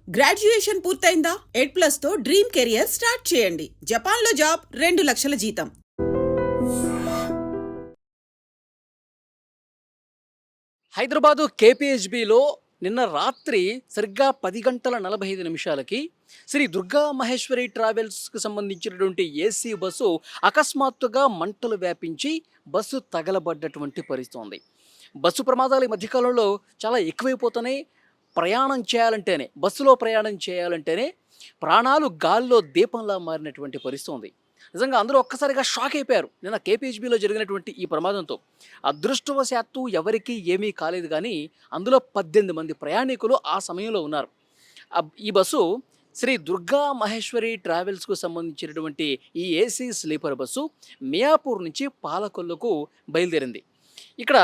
Graduation పూర్తయిందా? ఎడ్+ తో dream career start చేయండి. జపాన్లో జాబ్, 2 లక్షల జీతం. హైదరాబాదు కేపీహెచ్బిలో నిన్న రాత్రి సరిగ్గా 10:45 శ్రీ దుర్గా మహేశ్వరి ట్రావెల్స్కి సంబంధించినటువంటి ఏసీ బస్సు అకస్మాత్తుగా మంటలు వ్యాపించి బస్సు తగలబడ్డటువంటి పరిస్థితి ఉంది. బస్సు ప్రమాదాలు ఈ మధ్యకాలంలో చాలా ఎక్కువైపోతున్నాయి. బస్సులో ప్రయాణం చేయాలంటేనే ప్రాణాలు గాల్లో దీపంలా మారినటువంటి పరిస్థితి ఉంది. నిజంగా అందరూ ఒక్కసారిగా షాక్ అయిపోయారు నిన్న కేపీహెచ్బిలో జరిగినటువంటి ఈ ప్రమాదంతో. అదృష్టవశాత్తు ఎవరికీ ఏమీ కాలేదు, కానీ అందులో 18 మంది ప్రయాణికులు ఆ సమయంలో ఉన్నారు. ఈ బస్సు శ్రీ దుర్గా మహేశ్వరి ట్రావెల్స్కు సంబంధించినటువంటి ఈ ఏసీ స్లీపర్ బస్సు మియాపూర్ నుంచి పాలకొల్లుకు బయలుదేరింది. ఇక్కడ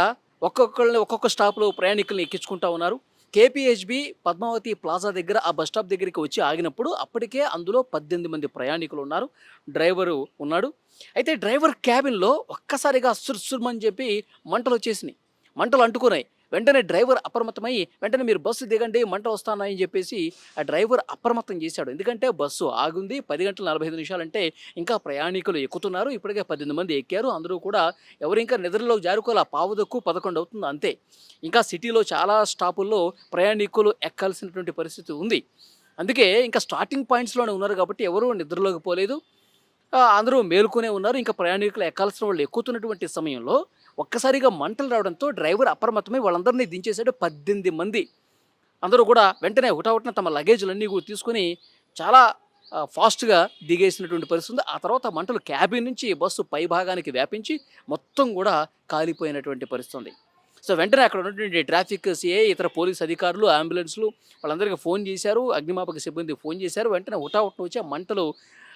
ఒక్కొక్క స్టాప్లో ప్రయాణికులను ఎక్కించుకుంటా ఉన్నారు. కేపీహెచ్బి పద్మావతి ప్లాజా దగ్గర ఆ బస్ స్టాప్ దగ్గరికి వచ్చి ఆగినప్పుడు అప్పటికే అందులో 18 మంది ప్రయాణికులు ఉన్నారు, డ్రైవరు ఉన్నాడు. అయితే డ్రైవర్ క్యాబిన్లో ఒక్కసారిగా సుర్సుర్మని చెప్పి మంటలు వచ్చేసినాయి, మంటలు అంటుకున్నాయి. వెంటనే డ్రైవర్ అప్రమత్తమై వెంటనే మీరు బస్సు దిగండి, మంట వస్తున్నాయని చెప్పేసి ఆ డ్రైవర్ అప్రమత్తం చేశాడు. ఎందుకంటే బస్సు ఆగుంది, 10:45 అంటే ఇంకా ప్రయాణికులు ఎక్కుతున్నారు. ఇప్పటికే 18 మంది ఎక్కారు, అందరూ కూడా ఎవరు ఇంకా నిద్రలో జారుకోలే. 10:15 అవుతుంది అంతే. ఇంకా సిటీలో చాలా స్టాపుల్లో ప్రయాణికులు ఎక్కాల్సినటువంటి పరిస్థితి ఉంది. అందుకే ఇంకా స్టార్టింగ్ పాయింట్స్లోనే ఉన్నారు కాబట్టి ఎవరూ నిద్రలోకి పోలేదు. అందరూ మేలుకునే ఉన్నారు. ఇంకా ప్రయాణికులు ఎక్కాల్సిన వాళ్ళు ఎక్కుతున్నటువంటి సమయంలో ఒక్కసారిగా మంటలు రావడంతో డ్రైవర్ అప్రమత్తమై వాళ్ళందరినీ దించేశాడు. 18 మంది అందరూ కూడా వెంటనే హుటాహుటిన తమ లగేజ్లన్నీ కూడా తీసుకొని చాలా ఫాస్ట్గా దిగేసినటువంటి పరిస్థితి ఉంది. ఆ తర్వాత మంటలు క్యాబిన్ నుంచి బస్సు పై భాగానికి వ్యాపించి మొత్తం కూడా కాలిపోయినటువంటి పరిస్థితి ఉంది. సో వెంటనే అక్కడ ఉన్నటువంటి ట్రాఫిక్ సిఐ, ఇతర పోలీస్ అధికారులు, అంబులెన్స్లు వాళ్ళందరికీ ఫోన్ చేశారు. అగ్నిమాపక సిబ్బంది ఫోన్ చేశారు. వెంటనే హుటాహుటిన వచ్చి ఆ మంటలు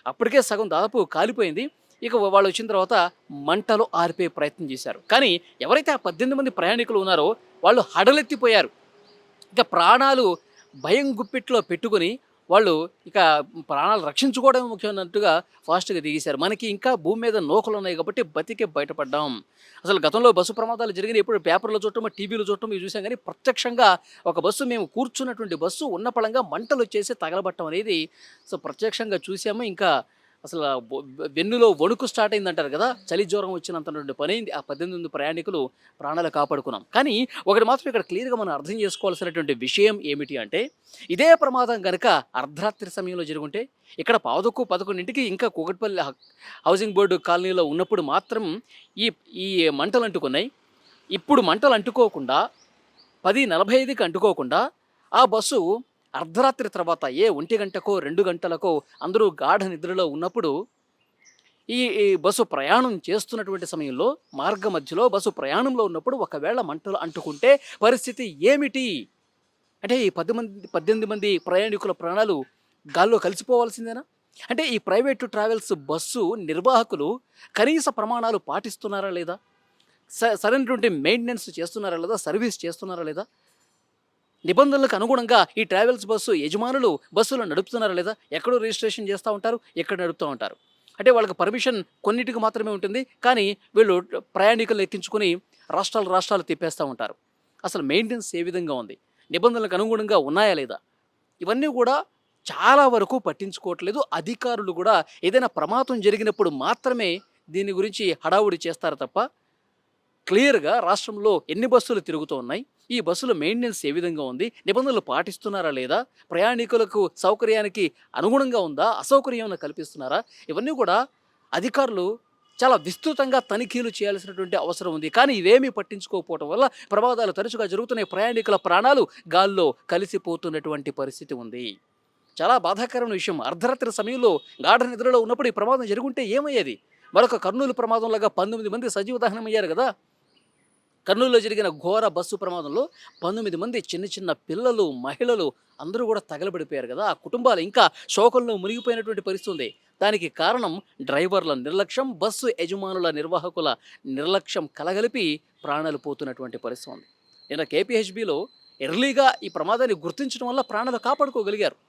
అప్పటికే సగం దాదాపు కాలిపోయింది. ఇక వాళ్ళు వచ్చిన తర్వాత మంటలు ఆర్పే ప్రయత్నం చేశారు. కానీ ఎవరైతే ఆ 18 మంది ప్రయాణికులు ఉన్నారో వాళ్ళు హడలెత్తిపోయారు. ఇక ప్రాణాలు భయం గుప్పిట్లో పెట్టుకుని వాళ్ళు ఇక ప్రాణాలు రక్షించుకోవడమే ముఖ్యమైనట్టుగా ఫాస్ట్గా దిగేశారు. మనకి ఇంకా భూమి మీద నూకలు ఉన్నాయి కాబట్టి బతికే బయటపడ్డాం. అసలు గతంలో బస్సు ప్రమాదాలు జరిగిన ఎప్పుడు పేపర్లో చూడటం, టీవీలో చూడటం ఇవి చూసాం, కానీ ప్రత్యక్షంగా ఒక బస్సు మేము కూర్చున్నటువంటి బస్సు ఉన్న పళంగా మంటలు వచ్చేసి తగలబట్టం అనేది సో ప్రత్యక్షంగా చూసాము. ఇంకా అసలు వెన్నులో వణుకు స్టార్ట్ అయిందంటారు కదా, చలి జ్వరం వచ్చినంత పని అయింది. ఆ 18 ప్రయాణికులు ప్రాణాలు కాపాడుకున్నాం. కానీ ఒకటి మాత్రం ఇక్కడ క్లియర్గా మనం అర్థం చేసుకోవాల్సినటువంటి విషయం ఏమిటి అంటే, ఇదే ప్రమాదం కనుక అర్ధరాత్రి సమయంలో జరుగుంటే ఇక్కడ 10:11 ఇంకా కూకట్పల్లి హౌసింగ్ బోర్డు కాలనీలో ఉన్నప్పుడు మాత్రం ఈ ఈ మంటలు అంటుకున్నాయి. ఇప్పుడు మంటలు అంటుకోకుండా 10:45కి అంటుకోకుండా ఆ బస్సు అర్ధరాత్రి తర్వాత 1 గంటకో 2 గంటలకో అందరూ గాఢ నిద్రలో ఉన్నప్పుడు ఈ బస్సు ప్రయాణం చేస్తున్నటువంటి సమయంలో మార్గ మధ్యలో బస్సు ప్రయాణంలో ఉన్నప్పుడు ఒకవేళ మంటలు అంటుకుంటే పరిస్థితి ఏమిటి అంటే ఈ 18 మంది ప్రయాణికుల ప్రాణాలు గాల్లో కలిసిపోవాల్సిందేనా? అంటే ఈ ప్రైవేటు ట్రావెల్స్ బస్సు నిర్వాహకులు కనీస ప్రమాణాలు పాటిస్తున్నారా లేదా? సరైనటువంటి మెయింటెనెన్స్ చేస్తున్నారా లేదా? సర్వీస్ చేస్తున్నారా లేదా? నిబంధనలకు అనుగుణంగా ఈ ట్రావెల్స్ బస్సు యజమానులు బస్సులు నడుపుతున్నారా లేదా? ఎక్కడో రిజిస్ట్రేషన్ చేస్తూ ఉంటారు, ఎక్కడ నడుపుతూ ఉంటారు. అంటే వాళ్ళకి పర్మిషన్ కొన్నిటికి మాత్రమే ఉంటుంది, కానీ వీళ్ళు ప్రయాణికులు ఎక్కించుకొని రాష్ట్రాలు తిప్పేస్తూ ఉంటారు. అసలు మెయింటెనెన్స్ ఏ విధంగా ఉంది? నిబంధనలకు అనుగుణంగా ఉన్నాయా లేదా? ఇవన్నీ కూడా చాలా వరకు పట్టించుకోవట్లేదు. అధికారులు కూడా ఏదైనా ప్రమాదం జరిగినప్పుడు మాత్రమే దీని గురించి హడావుడి చేస్తారు తప్ప క్లియర్గా రాష్ట్రంలో ఎన్ని బస్సులు తిరుగుతూ ఉన్నాయి, ఈ బస్సుల మెయింటెనెన్స్ ఏ విధంగా ఉంది, నిబంధనలు పాటిస్తున్నారా లేదా, ప్రయాణికులకు సౌకర్యానికి అనుగుణంగా ఉందా, అసౌకర్యం కల్పిస్తున్నారా, ఇవన్నీ కూడా అధికారులు చాలా విస్తృతంగా తనిఖీలు చేయాల్సినటువంటి అవసరం ఉంది. కానీ ఇవేమీ పట్టించుకోకపోవడం వల్ల ప్రమాదాలు తరచుగా జరుగుతున్నాయి. ప్రయాణికుల ప్రాణాలు గాల్లో కలిసిపోతున్నటువంటి పరిస్థితి ఉంది. చాలా బాధాకరమైన విషయం. అర్ధరాత్రి సమయంలో గాఢ నిద్రలో ఉన్నప్పుడు ఈ ప్రమాదం జరుగుంటే ఏమయ్యేది? మరొక కర్నూలు ప్రమాదంలాగా 19 మంది సజీవ దహనం అయ్యారు కదా. కర్నూలులో జరిగిన ఘోర బస్సు ప్రమాదంలో 19 మంది చిన్న పిల్లలు, మహిళలు అందరూ కూడా తగలబడిపోయారు కదా. ఆ కుటుంబాలు ఇంకా శోకంలో మునిగిపోయినటువంటి పరిస్థితి ఉంది. దానికి కారణం డ్రైవర్ల నిర్లక్ష్యం, బస్సు యజమానుల నిర్వాహకుల నిర్లక్ష్యం కలగలిపి ప్రాణాలు పోతున్నటువంటి పరిస్థితి ఉంది. నిన్న కేపీహెచ్బిలో ఎర్లీగా ఈ ప్రమాదాన్ని గుర్తించడం వల్ల ప్రాణాలు కాపాడుకోగలిగారు.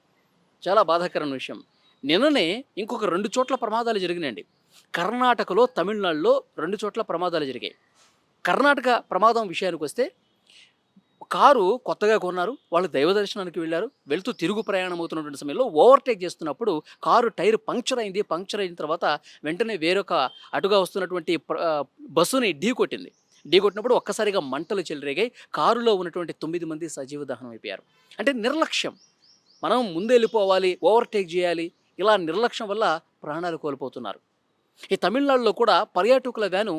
చాలా బాధాకరమైన విషయం. నిన్ననే ఇంకొక 2 చోట్ల ప్రమాదాలు జరిగినాయండి. కర్ణాటకలో, తమిళనాడులో 2 చోట్ల ప్రమాదాలు జరిగాయి. కర్ణాటక ప్రమాదం విషయానికి వస్తే కారు కొత్తగా కొన్నారు. వాళ్ళు దైవ దర్శనానికి వెళ్లారు. వెళ్తూ తిరుగు ప్రయాణం అవుతున్నటువంటి సమయంలో ఓవర్‌టేక్ చేస్తున్నప్పుడు కారు టైర్ పంక్చర్ అయింది. పంక్చర్ అయిన తర్వాత వెంటనే వేరొక అటుగా వస్తున్నటువంటి బస్సుని ఢీకొట్టింది. ఢీకొట్టినప్పుడు ఒక్కసారిగా మంటలు చెలరేగాయి. కారులో ఉన్నటువంటి 9 మంది సజీవ దహనం అయిపోయారు. అంటే నిర్లక్ష్యం. మనం ముందెళ్ళిపోవాలి, ఓవర్‌టేక్ చేయాలి. ఇలా నిర్లక్ష్యం వల్ల ప్రాణాలు కోల్పోతున్నారు. ఈ తమిళనాడులో కూడా పర్యాటకుల వ్యాను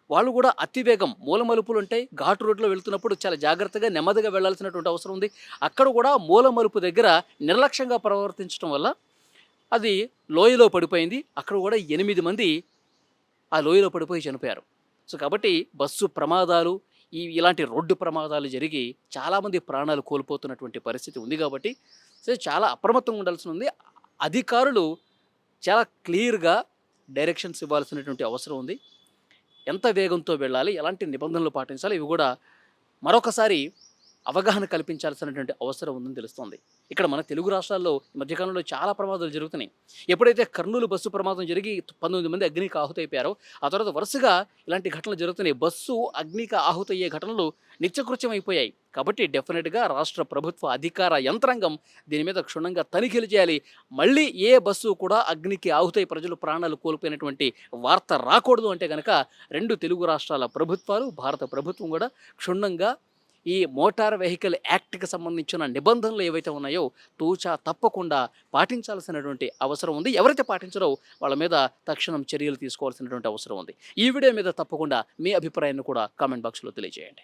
వాళ్ళు కూడా అతివేగం మూల మలుపులుంటాయి. ఘాటు రోడ్‌లో వెళ్తున్నప్పుడు చాలా జాగ్రత్తగా, నెమ్మదిగా వెళ్ళాల్సినటువంటి అవసరం ఉంది. అక్కడ కూడా మూల మలుపు దగ్గర నిర్లక్ష్యంగా ప్రవర్తించడం వల్ల అది లోయలో పడిపోయింది. అక్కడ కూడా 8 మంది ఆ లోయలో పడిపోయి చనిపోయారు. సో, కాబట్టి బస్సు ప్రమాదాలు, ఇలాంటి రోడ్డు ప్రమాదాలు జరిగి చాలామంది ప్రాణాలు కోల్పోతున్నటువంటి పరిస్థితి ఉంది కాబట్టి, సో, చాలా అప్రమత్తంగా ఉండాల్సి ఉంది. అధికారులు చాలా క్లియర్‌గా డైరెక్షన్స్ ఇవ్వాల్సినటువంటి అవసరం ఉంది. ఎంత వేగంతో వెళ్ళాలి, ఎలాంటి నిబంధనలు పాటించాలి, ఇవి కూడా మరొకసారి అవగాహన కల్పించాల్సినటువంటి అవసరం ఉందని తెలుస్తోంది. ఇక్కడ మన తెలుగు రాష్ట్రాల్లో ఈ మధ్యకాలంలో చాలా ప్రమాదాలు జరుగుతున్నాయి. ఎప్పుడైతే కర్నూలు బస్సు ప్రమాదం జరిగి 19 మంది అగ్నికి ఆహుతైపోయారో, ఆ తర్వాత వరుసగా ఇలాంటి ఘటనలు జరుగుతున్నాయి. బస్సు అగ్నికి ఆహుతయ్యే ఘటనలు నిత్యకృత్యం అయిపోయాయి. కాబట్టి డెఫినెట్‌గా రాష్ట్ర ప్రభుత్వ అధికార యంత్రాంగం దీని మీద క్షుణ్ణంగా తనిఖీలు చేయాలి. మళ్ళీ ఏ బస్సు కూడా అగ్నికి ఆహుతై ప్రజలు ప్రాణాలు కోల్పోయినటువంటి వార్త రాకూడదు అంటే గనక 2 తెలుగు రాష్ట్రాల ప్రభుత్వాలు, భారత ప్రభుత్వం కూడా క్షుణ్ణంగా ఈ మోటార్ వెహికల్ యాక్ట్‌కి సంబంధించిన నిబంధనలు ఏవైతే ఉన్నాయో తూచా తప్పకుండా పాటించాల్సినటువంటి అవసరం ఉంది. ఎవరైతే పాటించరో వాళ్ళ మీద తక్షణం చర్యలు తీసుకోవాల్సినటువంటి అవసరం ఉంది. ఈ వీడియో మీద తప్పకుండా మీ అభిప్రాయాన్ని కూడా కామెంట్ బాక్స్‌లో తెలియజేయండి.